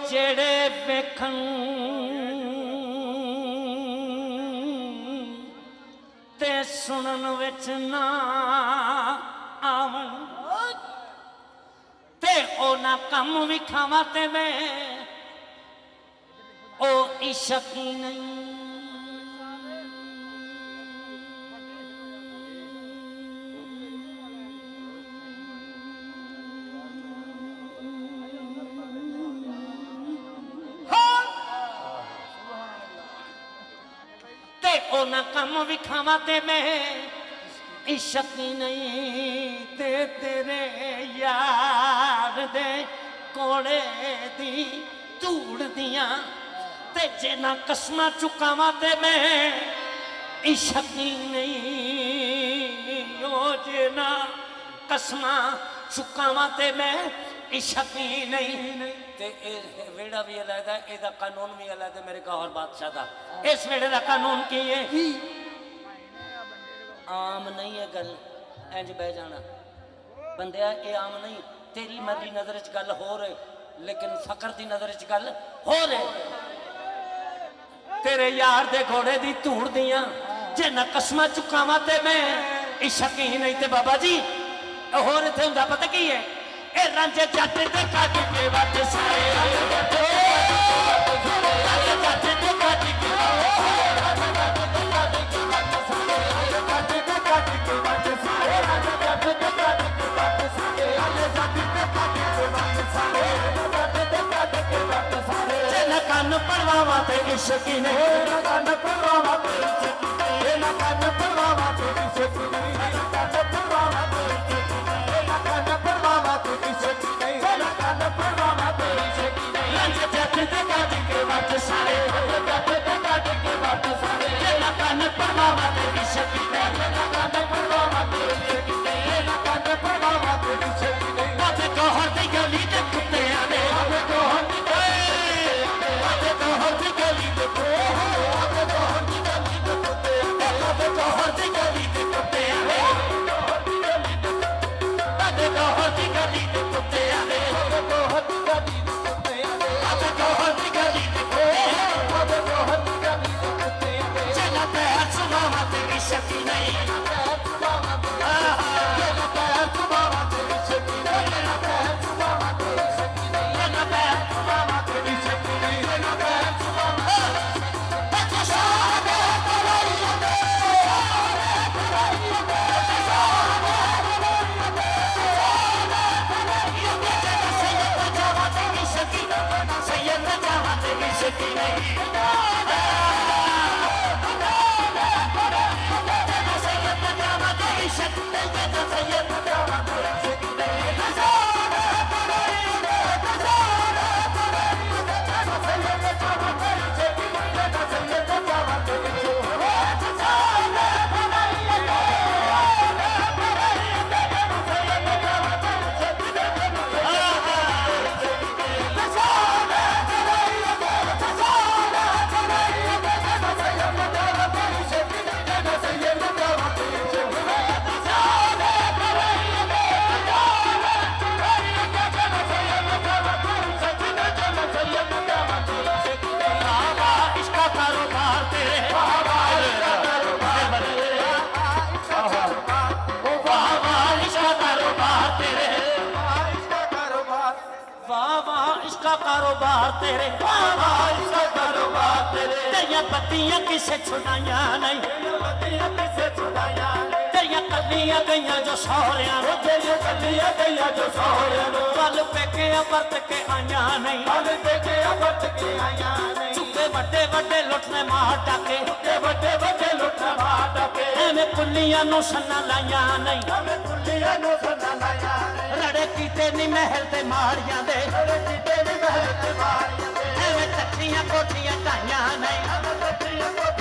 जेड़े वेखन ते सुनन विच ना आवन ते ओ ना कम विखावा ते मैं ओ इश्क ही नहीं। ओ ना कम विखावा ते मैं इश्क ही नहीं ते तेरे यार दे कोड़े दी धूड़ दियां ते जे ना कसमां चुकावा ते मैं इश्क ही नहीं। ओ जे ना कसमां चुकावा ते मैं इश्क ही नहीं। ते वेड़ा भी अलग है, एदा कानून भी अलग है मेरे गौहर बादशाह दा। इस वेड़े दा कानून की है? आम नहीं है गल इंज बह जाना बंदिया, ये आम नहीं। तेरी मेरी नजर च गल हो रही लेकिन फकर दी नजर च गल हो रही। तेरे यार दे घोड़े दी धूड़ दियां जे न कसमां चुकावा ते मैं इश्क ही नहीं। ते बाबा जी होर इत्थे हुंदा पता की है? ए रांझे जट ते कट के वट सारे कन पड़वावा ते इश्क ही नहीं। कन पड़वावा ते इश्क ही नहीं। कन पड़वावा ते इश्क ही नहीं। कन पड़वावा ते इश्क ही नहीं। कन पड़वावा ते इश्क ही नहीं। कन पड़वावा ते इश्क ही नहीं। रंज जट ते कट के वट सारे जट ते कट के वट सारे कन पड़वावा ते इश्क ही नहीं। कन पड़वावा ते इश्क ही नहीं। कन पड़वावा ते इश्क ही नहीं। ते गौहर दी गली ते कुत्तियां ने गौहर दी कारोबार तेरे तेरिया पत्तियां किसे छुड़ाया नहीं। तेरिया कलियां गईयां जो सौरिया गल पेके बरत के आया नहीं। चुके बड़े बड़े लुटने मार डाके एवें पुलियां नूं सन्ना लाइया नहीं। रड़े कीते नी महल ते मारियां दे